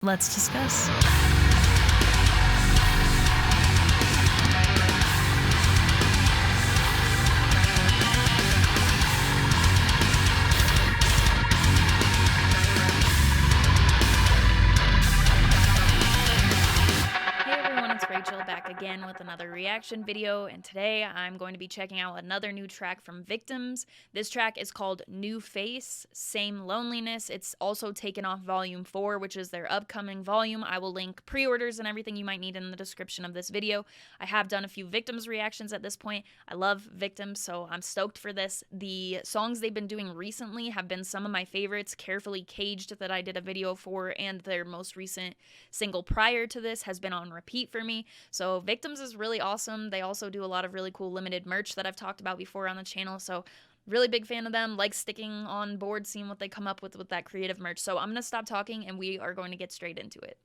Let's discuss. Again with another reaction video, and today I'm going to be checking out another new track from Victims. This track is called New Face, Same Loneliness. It's also taken off Volume 4, which is their upcoming volume. I will link pre-orders and everything you might need in the description of this video. I have done a few Victims reactions at this point. I love Victims, so I'm stoked for this. The songs they've been doing recently have been some of my favorites. Carefully Caged, that I did a video for, and their most recent single prior to this has been on repeat for me. So Victims is really awesome. They also do a lot of really cool limited merch that I've talked about before on the channel. So really big fan of them. Like sticking on board, seeing what they come up with that creative merch. So I'm going to stop talking and we are going to get straight into it.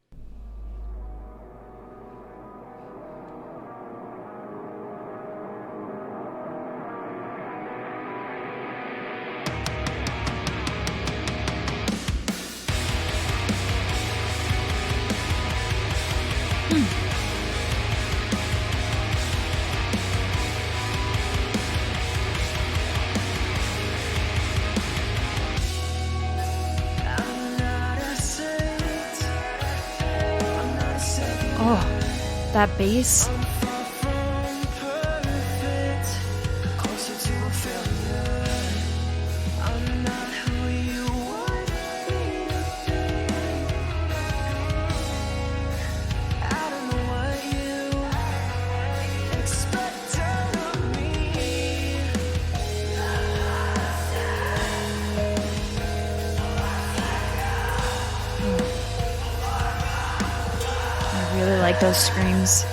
Oh, that bass. I really like those screams.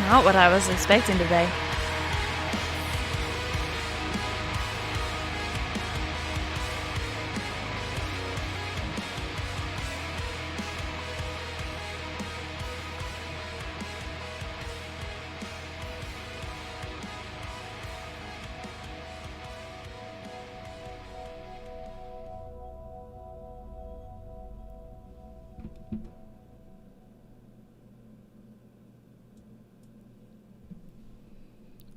Not what I was expecting today.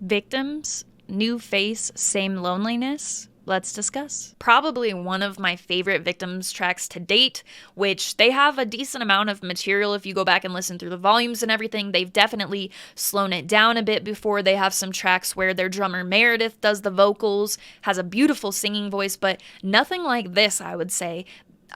Victims, New Face, Same Loneliness. Let's discuss. Probably one of my favorite Victims tracks to date, which they have a decent amount of material. If you go back and listen through the volumes and everything, they've definitely slowed it down a bit before. They have some tracks where their drummer Meredith does the vocals, has a beautiful singing voice, but nothing like this, I would say.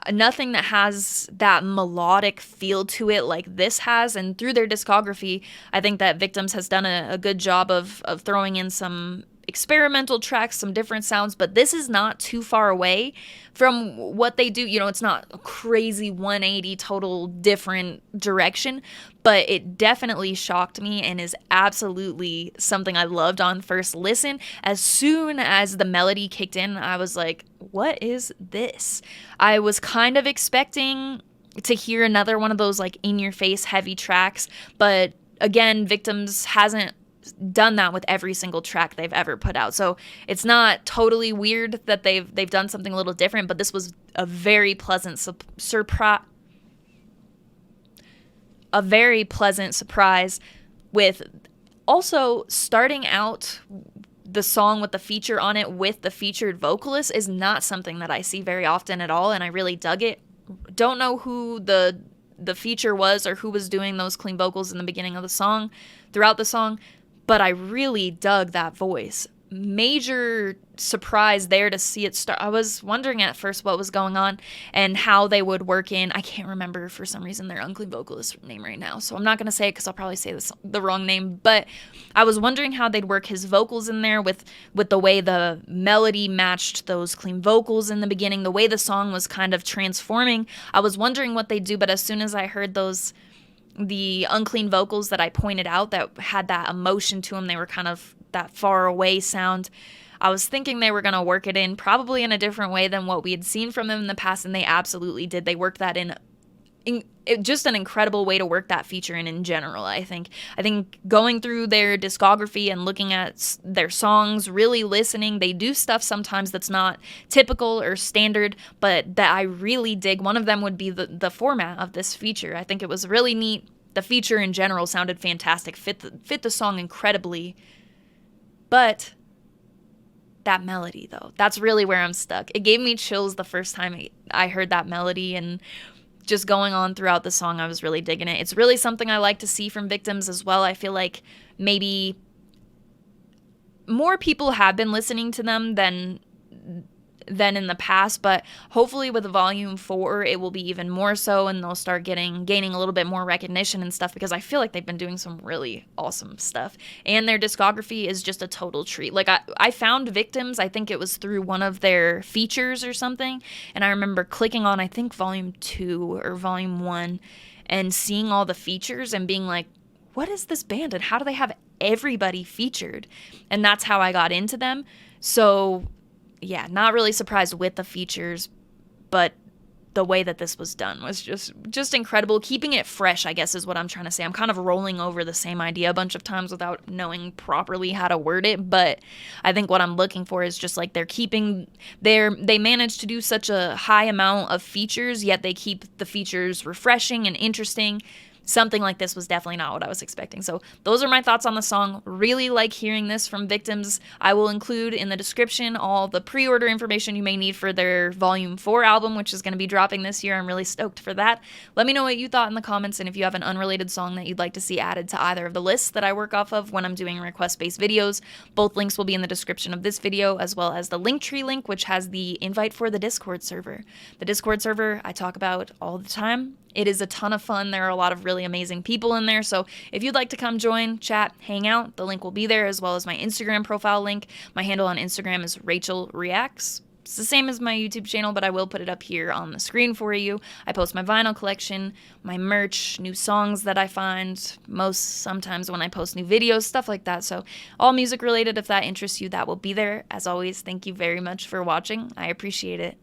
Nothing that has that melodic feel to it like this has. And through their discography, I think that Victims has done a good job of throwing in some experimental tracks, some different sounds, but this is not too far away from what they do. You know, it's not a crazy 180 total different direction, but it definitely shocked me and is absolutely something I loved on first listen. As soon as the melody kicked in, I was like, what is this? I was kind of expecting to hear another one of those like in your face heavy tracks, but again, Victims hasn't done that with every single track they've ever put out. So it's not totally weird that they've done something a little different, but this was a very pleasant surprise with also starting out the song with the feature on it with the featured vocalist is not something that I see very often at all, and I really dug it. Don't know who the feature was or who was doing those clean vocals in the beginning of the song, throughout the song, but I really dug that voice. Major surprise there to see it start. I was wondering at first what was going on and how they would work in. I can't remember for some reason their unclean vocalist name right now, so I'm not going to say it because I'll probably say the wrong name, but I was wondering how they'd work his vocals in there with the way the melody matched those clean vocals in the beginning, the way the song was kind of transforming. I was wondering what they'd do, but as soon as I heard the unclean vocals that I pointed out that had that emotion to them, they were kind of that far away sound. I was thinking they were going to work it in probably in a different way than what we had seen from them in the past, and they absolutely did. They worked that in just an incredible way to work that feature in general. I think going through their discography and looking at their songs, really listening, they do stuff sometimes that's not typical or standard, but that I really dig. One of them would be the format of this feature. I think it was really neat. The feature in general sounded fantastic, fit the song incredibly, but that melody though, that's really where I'm stuck. It gave me chills the first time I heard that melody, and just going on throughout the song, I was really digging it. It's really something I like to see from Victims as well. I feel like maybe more people have been listening to them than in the past, but hopefully with Volume 4, it will be even more so, and they'll start gaining a little bit more recognition and stuff, because I feel like they've been doing some really awesome stuff, and their discography is just a total treat. Like, I found Victims, I think it was through one of their features or something, and I remember clicking on, I think, Volume 2 or Volume 1, and seeing all the features and being like, what is this band, and how do they have everybody featured? And that's how I got into them. So yeah, not really surprised with the features, but the way that this was done was just incredible. Keeping it fresh, I guess, is what I'm trying to say. I'm kind of rolling over the same idea a bunch of times without knowing properly how to word it, but I think what I'm looking for is just like they managed to do such a high amount of features, yet they keep the features refreshing and interesting. Something like this was definitely not what I was expecting. So those are my thoughts on the song. Really like hearing this from Victims. I will include in the description all the pre-order information you may need for their Volume 4 album, which is going to be dropping this year. I'm really stoked for that. Let me know what you thought in the comments, and if you have an unrelated song that you'd like to see added to either of the lists that I work off of when I'm doing request-based videos. Both links will be in the description of this video, as well as the Linktree link, which has the invite for the Discord server. The Discord server I talk about all the time. It is a ton of fun. There are a lot of really amazing people in there. So if you'd like to come join, chat, hang out, the link will be there, as well as my Instagram profile link. My handle on Instagram is Rachel Reacts. It's the same as my YouTube channel, but I will put it up here on the screen for you. I post my vinyl collection, my merch, new songs that I find, sometimes when I post new videos, stuff like that. So all music related, if that interests you, that will be there. As always, thank you very much for watching. I appreciate it.